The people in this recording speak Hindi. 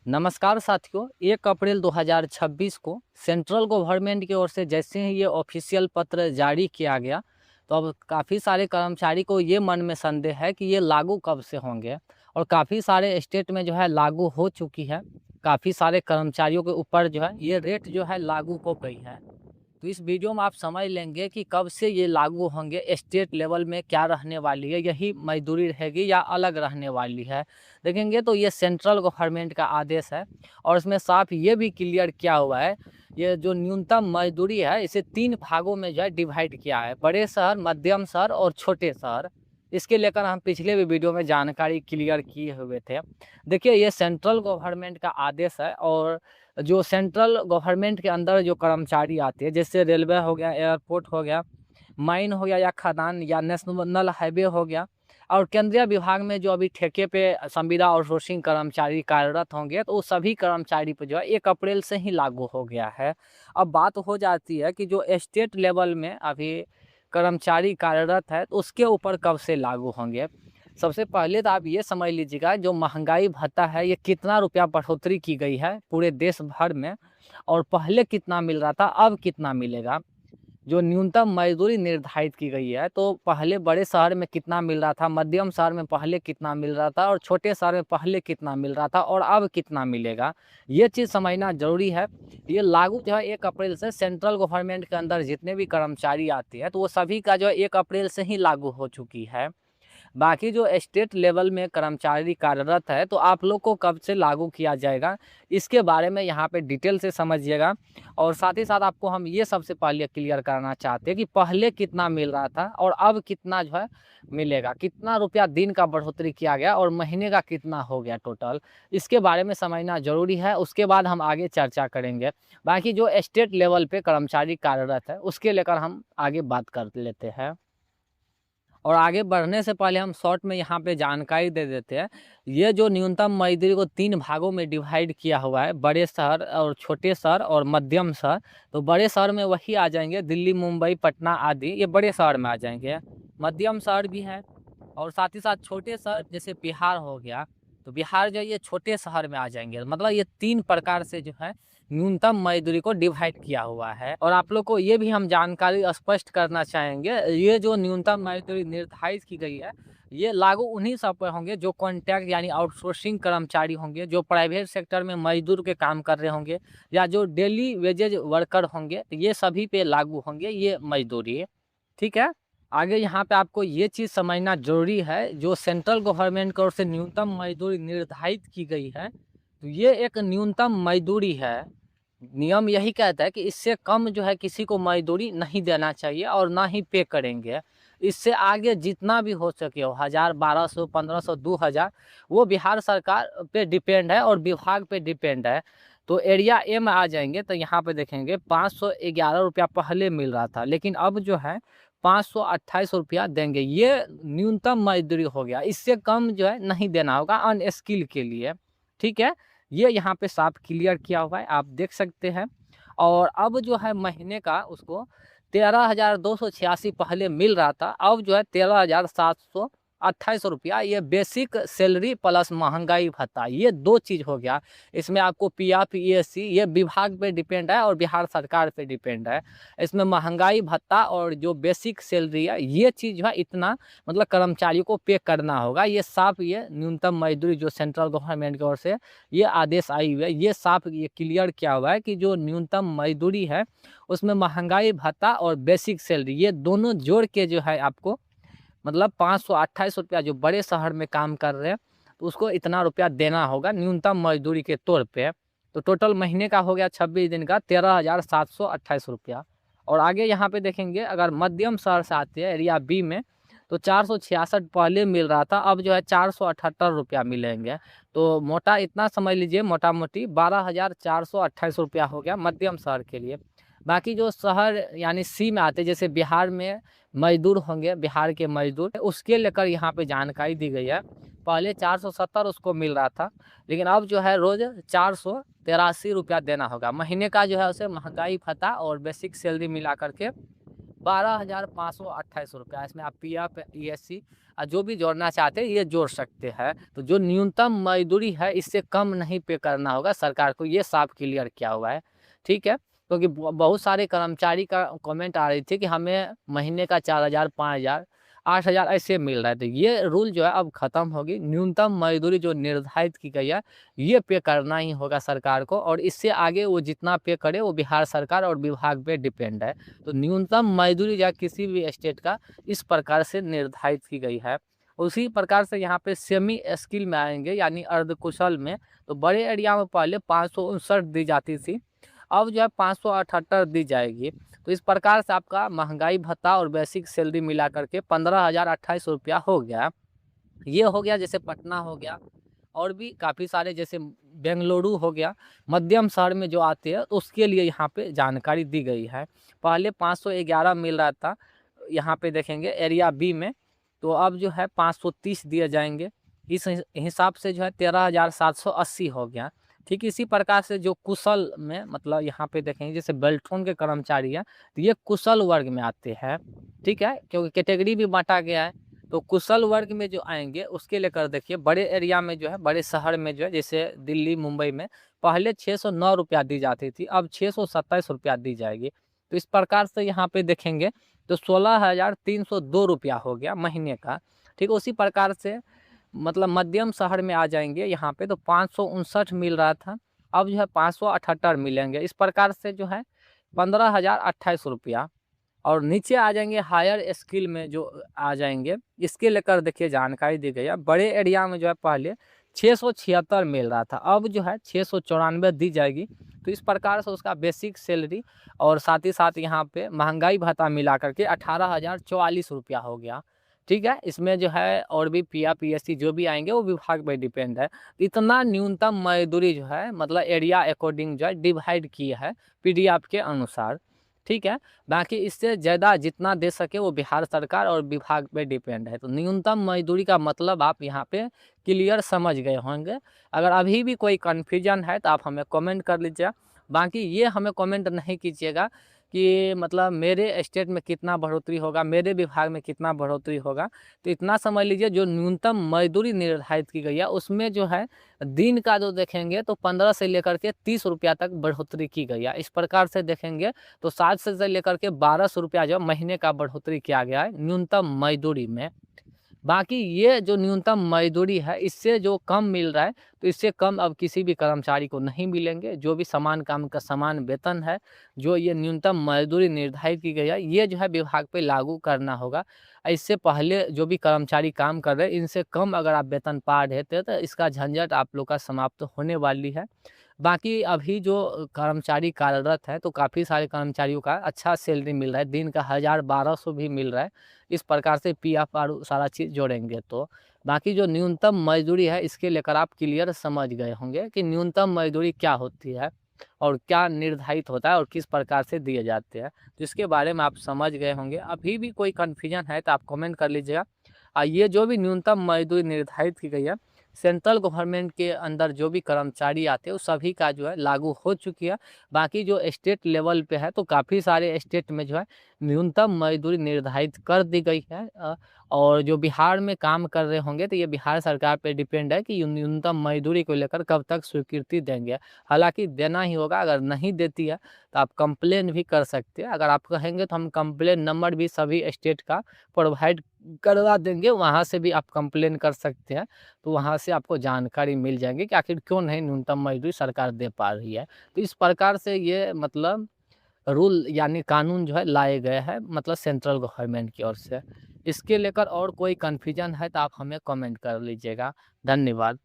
नमस्कार साथियों, 1 अप्रैल 2026 को सेंट्रल गवर्नमेंट की ओर से जैसे ही ये ऑफिशियल पत्र जारी किया गया, तो अब काफ़ी सारे कर्मचारी को ये मन में संदेह है कि ये लागू कब से होंगे। और काफ़ी सारे स्टेट में जो है लागू हो चुकी है। काफ़ी सारे कर्मचारियों के ऊपर जो है ये रेट जो है लागू हो गई है। तो इस वीडियो में आप समझ लेंगे कि कब से ये लागू होंगे, स्टेट लेवल में क्या रहने वाली है, यही मजदूरी रहेगी या अलग रहने वाली है। देखेंगे तो ये सेंट्रल गवर्नमेंट का आदेश है और इसमें साफ ये भी क्लियर किया हुआ है। ये जो न्यूनतम मजदूरी है इसे 3 भागों में जो है डिवाइड किया है, बड़े शहर, मध्यम शहर और छोटे शहर। इसके लेकर हम पिछले भी वीडियो में जानकारी क्लियर किए हुए थे। देखिए, ये सेंट्रल गवर्नमेंट का आदेश है और जो सेंट्रल गवर्नमेंट के अंदर जो कर्मचारी आते हैं, जैसे रेलवे हो गया, एयरपोर्ट हो गया, माइन हो गया या खदान या नेशनल हाईवे हो गया, और केंद्रीय विभाग में जो अभी ठेके पे संविदा आउटसोर्सिंग कर्मचारी कार्यरत होंगे, तो वो सभी कर्मचारी पे जो है 1 अप्रैल से ही लागू हो गया है। अब बात हो जाती है कि जो स्टेट लेवल में अभी कर्मचारी कार्यरत है, तो उसके ऊपर कब से लागू होंगे। सबसे पहले तो आप ये समझ लीजिएगा, जो महंगाई भत्ता है ये कितना रुपया बढ़ोतरी की गई है पूरे देश भर में, और पहले कितना मिल रहा था, अब कितना मिलेगा। जो न्यूनतम मजदूरी निर्धारित की गई है, तो पहले बड़े शहर में कितना मिल रहा था, मध्यम शहर में पहले कितना मिल रहा था और छोटे शहर में पहले कितना मिल रहा था और अब कितना मिलेगा, ये चीज़ समझना जरूरी है। ये लागू जो है 1 अप्रैल से सेंट्रल गवर्नमेंट के अंदर जितने भी कर्मचारी आते हैं, तो वो सभी का जो है 1 अप्रैल से ही लागू हो चुकी है। बाकी जो स्टेट लेवल में कर्मचारी कार्यरत है, तो आप लोग को कब से लागू किया जाएगा, इसके बारे में यहाँ पे डिटेल से समझिएगा। और साथ ही साथ आपको हम ये सबसे पहले क्लियर करना चाहते हैं कि पहले कितना मिल रहा था और अब कितना जो है मिलेगा, कितना रुपया दिन का बढ़ोतरी किया गया और महीने का कितना हो गया टोटल, इसके बारे में समझना जरूरी है। उसके बाद हम आगे चर्चा करेंगे। बाकी जो स्टेट लेवल पे कर्मचारी कार्यरत है उसके लेकर हम आगे बात कर लेते हैं। और आगे बढ़ने से पहले हम शॉर्ट में यहाँ पे जानकारी दे देते हैं। ये जो न्यूनतम मजदूरी को 3 भागों में डिवाइड किया हुआ है, बड़े शहर और छोटे शहर और मध्यम शहर। तो बड़े शहर में वही आ जाएंगे, दिल्ली, मुंबई, पटना आदि, ये बड़े शहर में आ जाएंगे। मध्यम शहर भी है और साथ ही साथ छोटे शहर जैसे बिहार हो गया, तो बिहार जो है ये छोटे शहर में आ जाएंगे। मतलब ये 3 प्रकार से जो है न्यूनतम मजदूरी को डिवाइड किया हुआ है। और आप लोग को ये भी हम जानकारी स्पष्ट करना चाहेंगे, ये जो न्यूनतम मजदूरी निर्धारित की गई है, ये लागू उन्हीं सब पर होंगे जो कॉन्ट्रैक्ट यानी आउटसोर्सिंग कर्मचारी होंगे, जो प्राइवेट सेक्टर में मजदूर के काम कर रहे होंगे, या जो डेली वेजेज वर्कर होंगे, तो ये सभी पे लागू होंगे ये मजदूरी। ठीक है। आगे यहाँ पे आपको ये चीज़ समझना जरूरी है, जो सेंट्रल गवर्नमेंट की ओर से न्यूनतम मजदूरी निर्धारित की गई है, तो ये एक न्यूनतम मजदूरी है। नियम यही कहता है कि इससे कम जो है किसी को मजदूरी नहीं देना चाहिए और ना ही पे करेंगे। इससे आगे जितना भी हो सके हो, 1000, 1200, 1500, 2000, वो बिहार सरकार पे डिपेंड है और विभाग पे डिपेंड है। तो एरिया ए में आ जाएंगे तो यहाँ पे देखेंगे 511 रुपया पहले मिल रहा था, लेकिन अब जो है 528 रुपया देंगे। ये न्यूनतम मजदूरी हो गया, इससे कम जो है नहीं देना होगा अनस्किल के लिए। ठीक है। ये यहाँ पे साफ क्लियर किया हुआ है, आप देख सकते हैं। और अब जो है महीने का उसको 13,286 पहले मिल रहा था, अब जो है 13,728 रुपया, ये बेसिक सैलरी प्लस महंगाई भत्ता, ये 2 चीज़ हो गया। इसमें आपको पीएफ, ईएससी, ये विभाग पे डिपेंड है और बिहार सरकार पे डिपेंड है। इसमें महंगाई भत्ता और जो बेसिक सैलरी है, ये चीज़ जो है इतना मतलब कर्मचारियों को पे करना होगा। ये साफ, ये न्यूनतम मजदूरी जो सेंट्रल गवर्नमेंट की ओर से ये आदेश आई हुई है, ये साफ ये क्लियर किया हुआ है कि जो न्यूनतम मजदूरी है उसमें महंगाई भत्ता और बेसिक सैलरी, ये दोनों जोड़ के जो है आपको मतलब 528 रुपया, जो बड़े शहर में काम कर रहे हैं तो उसको इतना रुपया देना होगा न्यूनतम मजदूरी के तौर पे। तो टोटल महीने का हो गया 26 दिन का 13,728 रुपया। और आगे यहाँ पे देखेंगे, अगर मध्यम शहर से आते हैं एरिया बी में, तो 466 पहले मिल रहा था, अब जो है 478 रुपया मिलेंगे। तो मोटा इतना समझ लीजिए, मोटा मोटी 12,428 रुपया हो गया मध्यम शहर के लिए। बाकी जो शहर यानी सी में आते, जैसे बिहार में मजदूर होंगे, बिहार के मजदूर, उसके लेकर यहाँ पे जानकारी दी गई है। पहले 470 उसको मिल रहा था, लेकिन अब जो है रोज 483 रुपया देना होगा। महीने का जो है उसे महंगाई भत्ता और बेसिक सैलरी मिला करके 12,528 रुपया। इसमें आप पीएफ, ईएससी जो भी जोड़ना चाहते हैं ये जोड़ सकते हैं। तो जो न्यूनतम मजदूरी है इससे कम नहीं पे करना होगा सरकार को, ये साफ क्लियर किया हुआ है। ठीक है, क्योंकि बहुत सारे कर्मचारी का कमेंट आ रही थी कि हमें महीने का 4,000, 5,000, 8,000 ऐसे मिल रहा है। तो ये रूल जो है अब खत्म होगी। न्यूनतम मजदूरी जो निर्धारित की गई है ये पे करना ही होगा सरकार को, और इससे आगे वो जितना पे करे वो बिहार सरकार और विभाग पे डिपेंड है। तो न्यूनतम मजदूरी या किसी भी स्टेट का इस प्रकार से निर्धारित की गई है। उसी प्रकार से यहाँ पे सेमी स्किल में आएंगे यानी अर्धकुशल में, तो बड़े एरिया में पहले 559 दी जाती थी, अब जो है 578 दी जाएगी। तो इस प्रकार से आपका महंगाई भत्ता और बेसिक सैलरी मिला करके 15,028 रुपया हो गया। ये हो गया, जैसे पटना हो गया और भी काफ़ी सारे, जैसे बेंगलुरु हो गया, मध्यम शहर में जो आते हैं तो उसके लिए यहाँ पे जानकारी दी गई है। पहले 511 मिल रहा था, यहाँ पे देखेंगे एरिया बी में, तो अब जो है 530 दिए जाएंगे। इस हिसाब से जो है 13,780 हो गया। ठीक इसी प्रकार से जो कुशल में, मतलब यहाँ पे देखेंगे जैसे बेल्ट्रॉन के कर्मचारी हैं तो ये कुशल वर्ग में आते हैं। ठीक है, क्योंकि कैटेगरी भी बांटा गया है। तो कुशल वर्ग में जो आएंगे उसके लेकर देखिए, बड़े एरिया में जो है, बड़े शहर में जो है, जैसे दिल्ली, मुंबई में पहले 609 रुपया दी जाती थी, अब 627 रुपया दी जाएगी। तो इस प्रकार से यहाँ पे देखेंगे तो 16,302 रुपया हो गया महीने का। ठीक उसी प्रकार से मतलब मध्यम शहर में आ जाएंगे यहाँ पे, तो 559 मिल रहा था, अब जो है 578 मिलेंगे। इस प्रकार से जो है 15,028 रुपया। और नीचे आ जाएंगे हायर स्किल में जो आ जाएंगे, इसके लेकर देखिए जानकारी दी गई है। बड़े एरिया में जो है पहले 676 मिल रहा था, अब जो है 694 दी जाएगी। तो इस प्रकार से उसका बेसिक सैलरी और साथ ही साथ यहाँ पे महंगाई भत्ता मिला करके 18,044 रुपया हो गया। ठीक है, इसमें जो है और भी पीएफ, पीएससी जो भी आएंगे वो विभाग पर डिपेंड है। इतना न्यूनतम मजदूरी जो है मतलब एरिया अकॉर्डिंग जो है डिवाइड की है पीडीएफ के अनुसार। ठीक है, बाकी इससे ज़्यादा जितना दे सके वो बिहार सरकार और विभाग पे डिपेंड है। तो न्यूनतम मजदूरी का मतलब आप यहाँ पे क्लियर समझ गए होंगे। अगर अभी भी कोई कन्फ्यूजन है तो आप हमें कमेंट कर लीजिएगा। बाकी ये हमें कमेंट नहीं कीजिएगा कि मतलब मेरे स्टेट में कितना बढ़ोतरी होगा, मेरे विभाग में कितना बढ़ोतरी होगा। तो इतना समझ लीजिए, जो न्यूनतम मजदूरी निर्धारित की गई है उसमें जो है दिन का जो देखेंगे तो 15 से लेकर के 30 रुपया तक बढ़ोतरी की गई है। इस प्रकार से देखेंगे तो 7 से लेकर के 1200 रुपया जो महीने का बढ़ोतरी किया गया है न्यूनतम मजदूरी में। बाकी ये जो न्यूनतम मजदूरी है इससे जो कम मिल रहा है, तो इससे कम अब किसी भी कर्मचारी को नहीं मिलेंगे। जो भी समान काम का समान वेतन है, जो ये न्यूनतम मजदूरी निर्धारित की गई है, ये जो है विभाग पे लागू करना होगा। इससे पहले जो भी कर्मचारी काम कर रहे हैं इनसे कम अगर आप वेतन पा रहे थे तो इसका झंझट आप लोग का समाप्त होने वाली है। बाकी अभी जो कर्मचारी कार्यरत है तो काफ़ी सारे कर्मचारियों का अच्छा सैलरी मिल रहा है, दिन का 1,000-1,200 भी मिल रहा है। इस प्रकार से पीएफ और सारा चीज़ जोड़ेंगे तो बाकी जो न्यूनतम मजदूरी है इसके लेकर आप क्लियर समझ गए होंगे कि न्यूनतम मजदूरी क्या होती है और क्या निर्धारित होता है और किस प्रकार से दिए जाते हैं। तो इसके बारे में आप समझ गए होंगे। अभी भी कोई कन्फ्यूजन है तो आप कमेंट कर लीजिएगा। ये जो भी न्यूनतम मजदूरी निर्धारित की गई है सेंट्रल गवर्नमेंट के अंदर जो भी कर्मचारी आते हैं वो सभी का जो है लागू हो चुकी है। बाकी जो स्टेट लेवल पे है तो काफ़ी सारे स्टेट में जो है न्यूनतम मजदूरी निर्धारित कर दी गई है। और जो बिहार में काम कर रहे होंगे तो ये बिहार सरकार पे डिपेंड है कि न्यूनतम मजदूरी को लेकर कब तक स्वीकृति देंगे। हालांकि देना ही होगा, अगर नहीं देती है तो आप कंप्लेन भी कर सकते हैं। अगर आप कहेंगे तो हम कंप्लेन नंबर भी सभी स्टेट का प्रोवाइड करवा देंगे, वहाँ से भी आप कंप्लेन कर सकते हैं। तो वहाँ से आपको जानकारी मिल जाएगी कि आखिर क्यों नहीं न्यूनतम मजदूरी सरकार दे पा रही है। तो इस प्रकार से ये मतलब रूल यानी कानून जो है लाए गए हैं मतलब सेंट्रल गवर्नमेंट की ओर से। इसके लेकर और कोई कन्फ्यूजन है तो आप हमें कमेंट कर लीजिएगा। धन्यवाद।